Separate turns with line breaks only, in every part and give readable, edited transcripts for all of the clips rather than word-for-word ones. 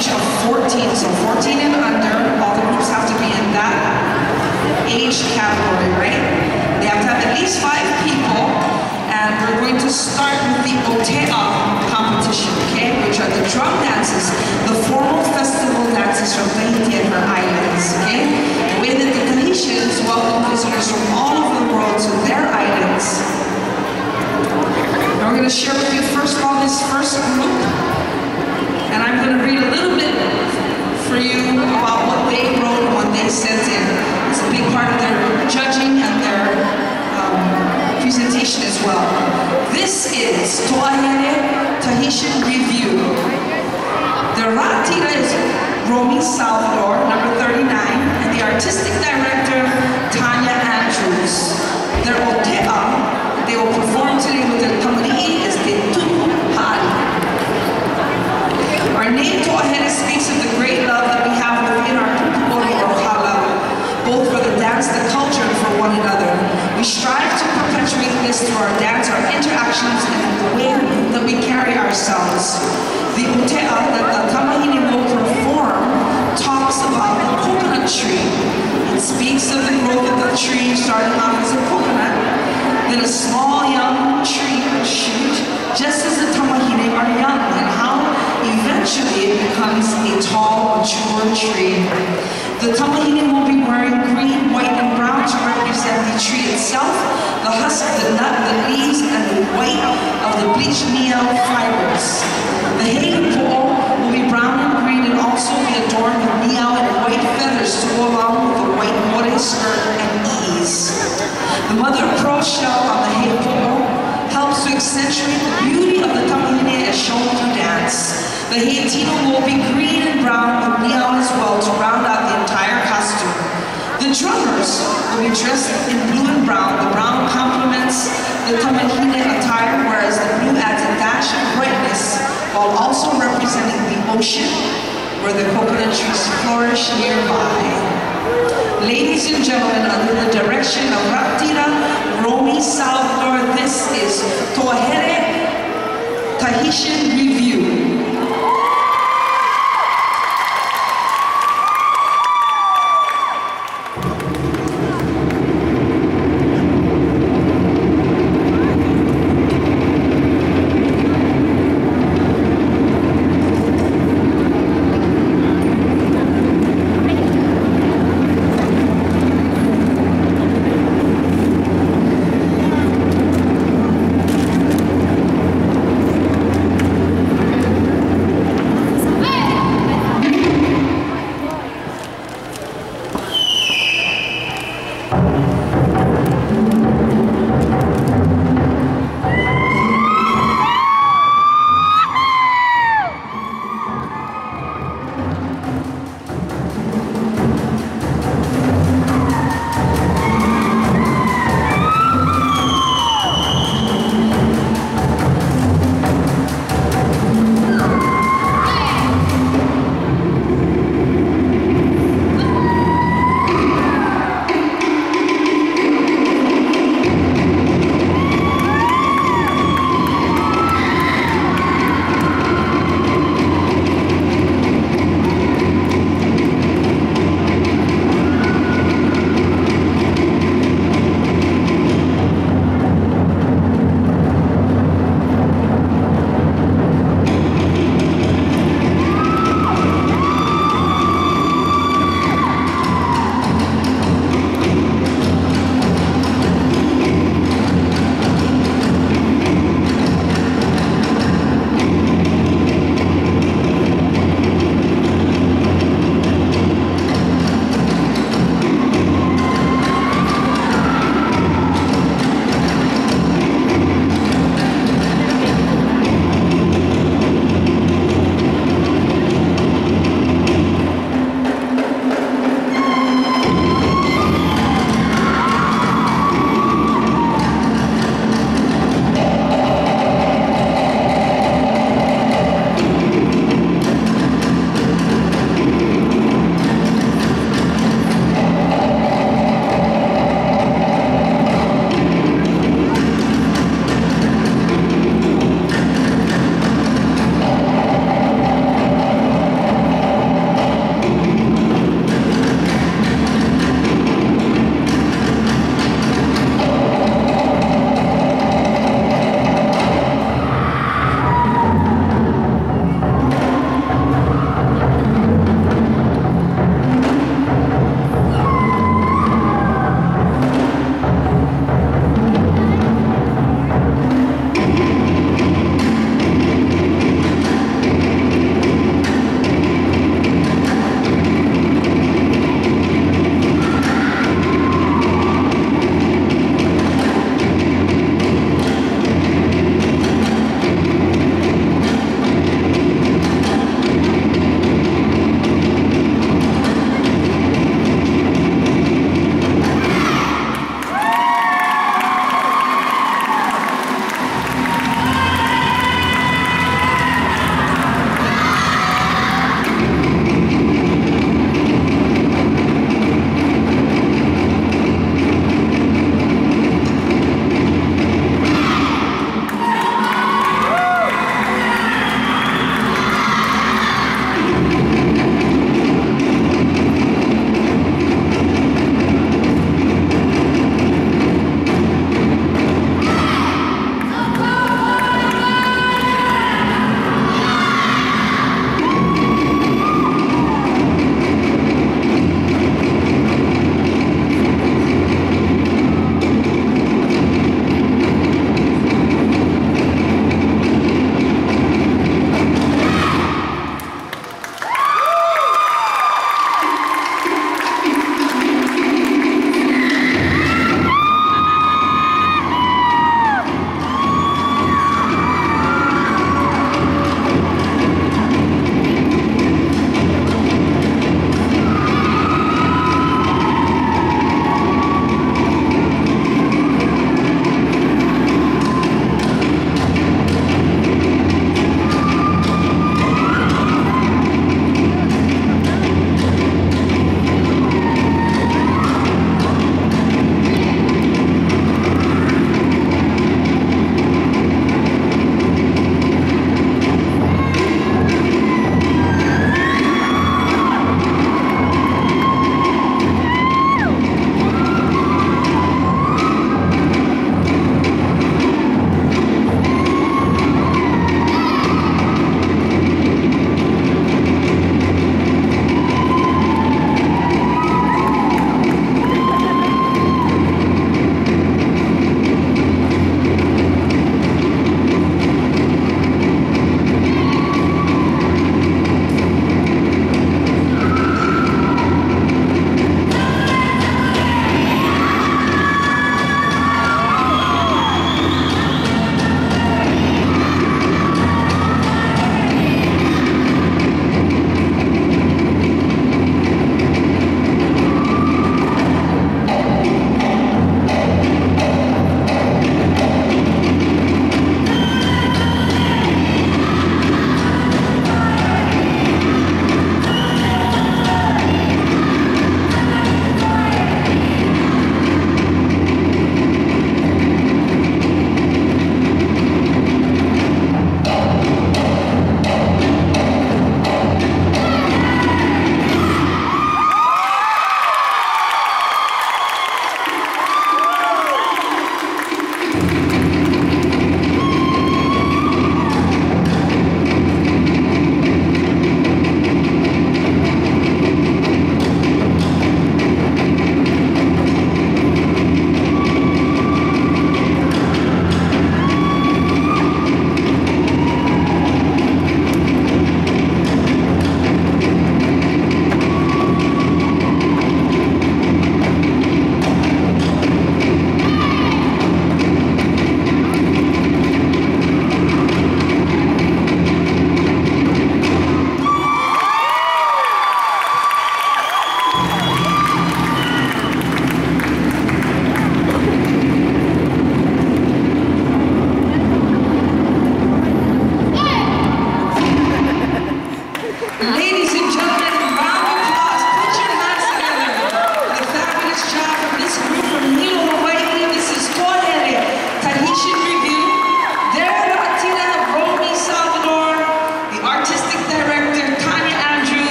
age of 14. So 14 and under, all the groups have to be in that age category, right? They have to have at least 5 people, and we're going to start with the Otea competition, okay? Which are the drum dances, the formal festival dances from Tahiti and her islands, okay? The way that the Tahitians welcome visitors from all over the world to their islands. And we're going to share with you first of all this first group, and I'm going to read a little bit for you about what they wrote and what they sent in. It's a big part of their judging and their presentation as well. This is To'ahere Tahitian Review. The Ratira is Romy Salvador, number 39, and the artistic director, Tanya Andrews. Their Otea, they will perform today with their tamari'i, is the Tuhari. Our name To'ahere speaks of the great love that we have within our Pupukori or Hala, both for the dance, the culture, and for one another. We strive to perpetuate this through our dance, our interactions, and the way that we carry ourselves. The Otea that the Tamahine will perform talks about the coconut tree. It speaks of the growth of the tree starting off as a coconut, then a small young tree or shoot, just as the Tamahine are young, and how eventually it becomes a tall, mature tree. The Tamahine will be wearing green, white, and brown to represent the tree itself, the husk, the nut, the leaves, and the white of the bleached miao fibers. The heipo'o will be brown and green and also be adorned with miao and white feathers to go along with the white more skirt and ease. The mother of pearl shell on the heipo'o helps to accentuate the beauty of the Tamahine as shown through dance. The heiatino will be green and brown with miao as well to round out the entire costume. The drummers will be dressed in blue and brown. The brown complements the Tamahine attire, whereas the blue adds a dash of brightness while also representing the ocean where the coconut trees flourish nearby. Ladies and gentlemen, under the direction of Ratira Romy Salvador, this is To'ahere Tahitian Review.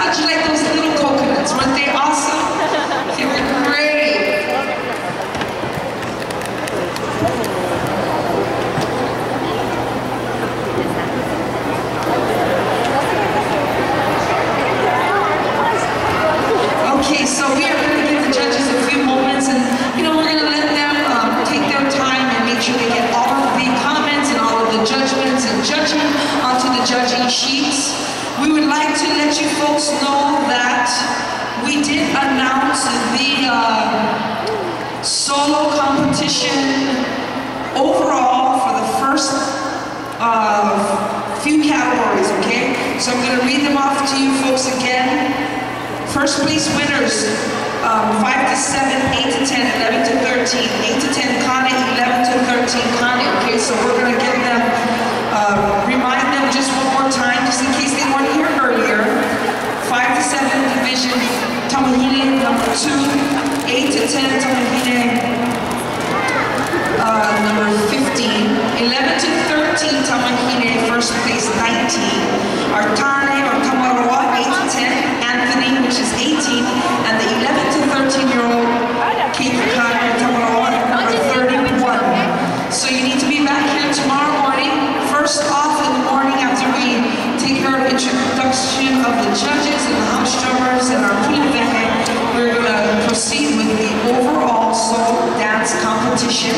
How'd you like those little coconuts? Weren't they awesome? They were great. Okay, so we are going to give the judges a few moments, and we're going to let them take their time and make sure they get all of the comments and all of the judgments and judging onto the judging sheets. We would like to let you folks know that we did announce the solo competition overall for the first few categories, okay? So I'm going to read them off to you folks again. First place winners, 5 to 7, 8 to 10, 11 to 13, 8 to 10, Connie, 11 to 13, Connie. Okay, so we're going to get them, remind them just one more time, just in case they weren't here earlier. 5 to 7 division, Tamahine, number 2, 8 to 10, Tamahine, number 15, 11 to 13, Tamahine, first place, 19, Artane or Tamaroa, 8 to 10, Anthony, which is 18, and the 11 to 13-year-old Kate Kanye Tamaroa, number 31. So you need to be back here tomorrow morning. First off in the morning after we take our introduction of the judges and the house drummers and our we're going to proceed with the overall solo dance competition.